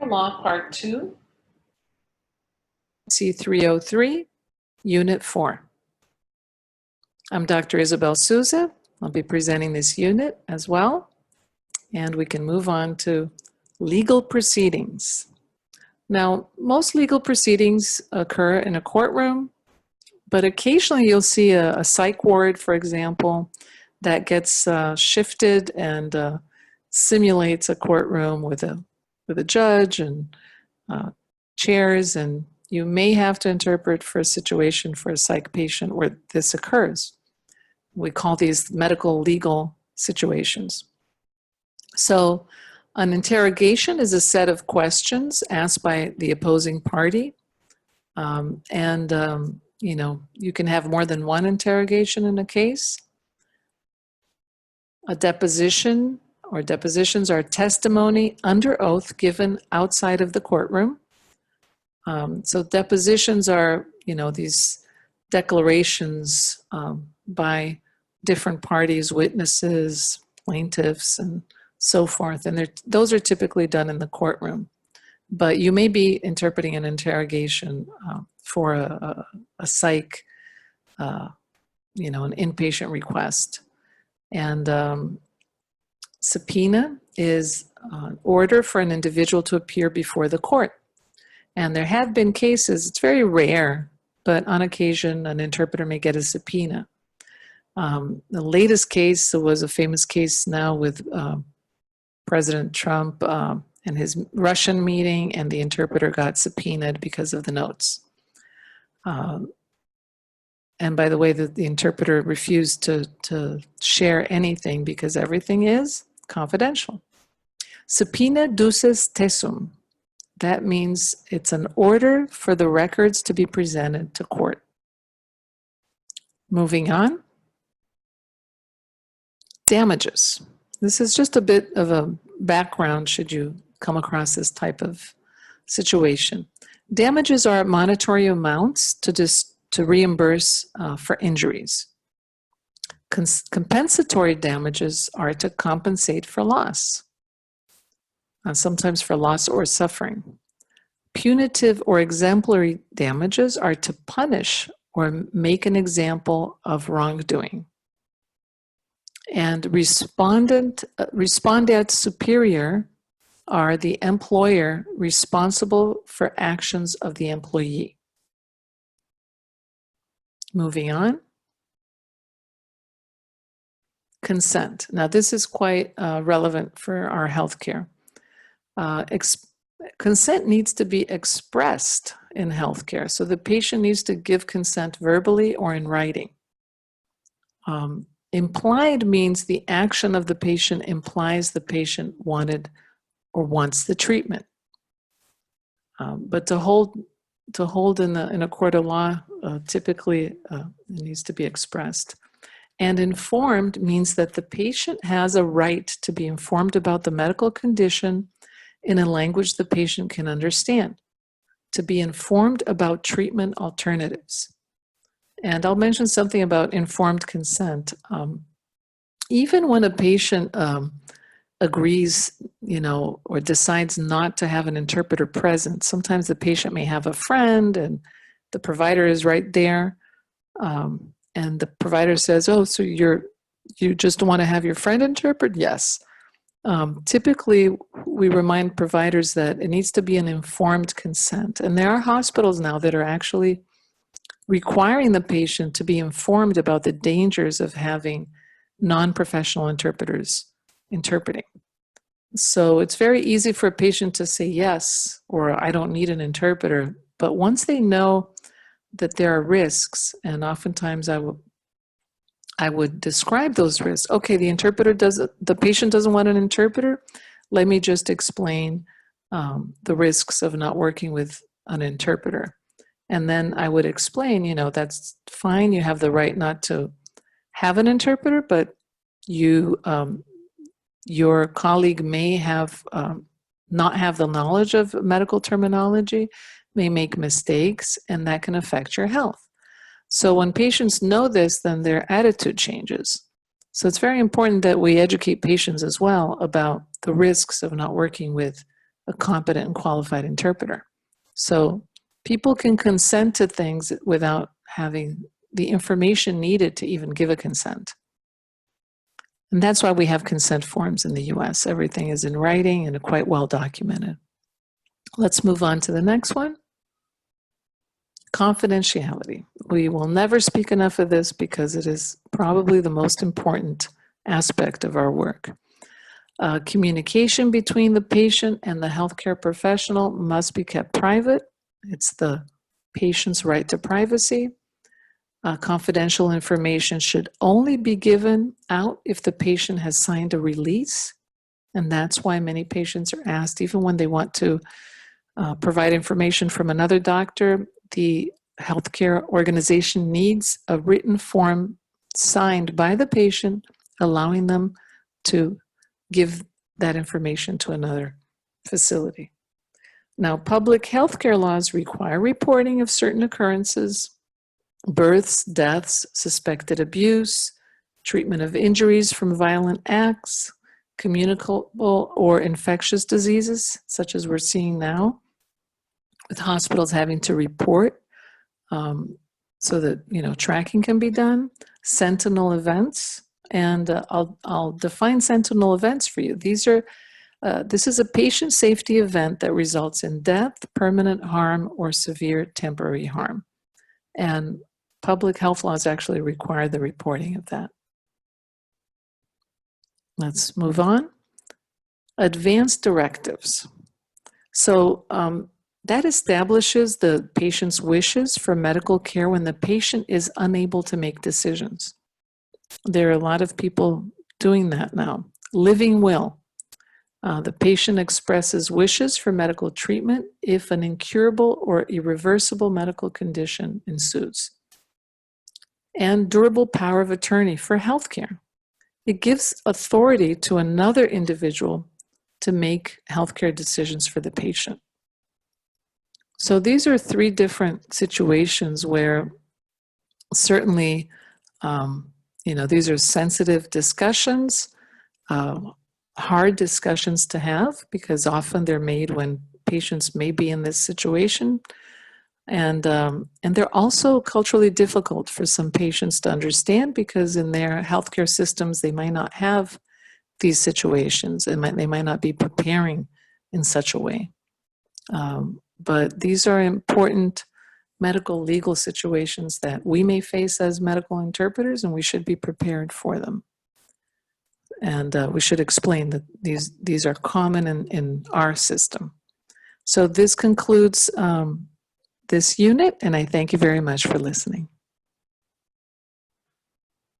Law Part 2, C303, Unit 4. I'm Dr. Isabel Souza. I'll be presenting this unit as well. And we can move on to legal proceedings. Now, most legal proceedings occur in a courtroom, but occasionally you'll see a psych ward, for example, that gets shifted and simulates a courtroom with a judge and chairs, and you may have to interpret for a situation for a psych patient where this occurs. We call these medical legal situations. So an interrogation is a set of questions asked by the opposing party. You know, you can have more than one interrogation in a case. A deposition or depositions are testimony under oath given outside of the courtroom. So depositions are, you know, these declarations by different parties, witnesses, plaintiffs, and so forth. And those are typically done in the courtroom. But you may be interpreting an interrogation for a psych, you know, an inpatient request. And subpoena is an order for an individual to appear before the court. And there have been cases, it's very rare, but on occasion an interpreter may get a subpoena. The latest case was a famous case now with President Trump and his Russian meeting, and the interpreter got subpoenaed because of the notes. And by the way, the interpreter refused to share anything because everything is confidential. Subpoena duces tessum. That means it's an order for the records to be presented to court. Moving on. Damages. This is just a bit of a background should you come across this type of situation. Damages are monetary amounts to reimburse for injuries. Compensatory damages are to compensate for loss, sometimes for loss or suffering. Punitive or exemplary damages are to punish or make an example of wrongdoing. And respondeat superior are the employer responsible for actions of the employee. Moving on. Consent. Now this is quite relevant for our healthcare. Consent needs to be expressed in healthcare. So the patient needs to give consent verbally or in writing. Implied means the action of the patient implies the patient wanted or wants the treatment. But to hold in a court of law, typically it needs to be expressed. And informed means that the patient has a right to be informed about the medical condition in a language the patient can understand, to be informed about treatment alternatives. And I'll mention something about informed consent. Even when a patient agrees, you know, or decides not to have an interpreter present, sometimes the patient may have a friend and the provider is right there. And the provider says, oh, so you just want to have your friend interpret? Yes. Typically, we remind providers that it needs to be an informed consent. And there are hospitals now that are actually requiring the patient to be informed about the dangers of having non-professional interpreters interpreting. So it's very easy for a patient to say yes, or I don't need an interpreter. But once they know that there are risks, and oftentimes I would describe those risks. Okay, the patient doesn't want an interpreter. Let me just explain the risks of not working with an interpreter. And then I would explain, you know, that's fine. You have the right not to have an interpreter, but your colleague may have not have the knowledge of medical terminology, may make mistakes, and that can affect your health. So when patients know this, then their attitude changes. So it's very important that we educate patients as well about the risks of not working with a competent and qualified interpreter. So people can consent to things without having the information needed to even give a consent. And that's why we have consent forms in the US. Everything is in writing and quite well documented. Let's move on to the next one. Confidentiality. We will never speak enough of this because it is probably the most important aspect of our work. Communication between the patient and the healthcare professional must be kept private. It's the patient's right to privacy. Confidential information should only be given out if the patient has signed a release. And that's why many patients are asked, even when they want to provide information from another doctor, the healthcare organization needs a written form signed by the patient, allowing them to give that information to another facility. Now, public healthcare laws require reporting of certain occurrences, births, deaths, suspected abuse, treatment of injuries from violent acts, communicable or infectious diseases, such as we're seeing now, with hospitals having to report so that tracking can be done, sentinel events, and I'll define sentinel events for you. This is a patient safety event that results in death, permanent harm, or severe temporary harm. And public health laws actually require the reporting of that. Let's move on. Advanced directives. So that establishes the patient's wishes for medical care when the patient is unable to make decisions. There are a lot of people doing that now. Living will. The patient expresses wishes for medical treatment if an incurable or irreversible medical condition ensues. And durable power of attorney for healthcare. It gives authority to another individual to make healthcare decisions for the patient. So these are three different situations where certainly, these are sensitive discussions, hard discussions to have, because often they're made when patients may be in this situation. And they're also culturally difficult for some patients to understand, because in their healthcare systems, they might not have these situations, and they might not be preparing in such a way. But these are important medical legal situations that we may face as medical interpreters, and we should be prepared for them. And we should explain that these are common in our system. So this concludes this unit, and I thank you very much for listening.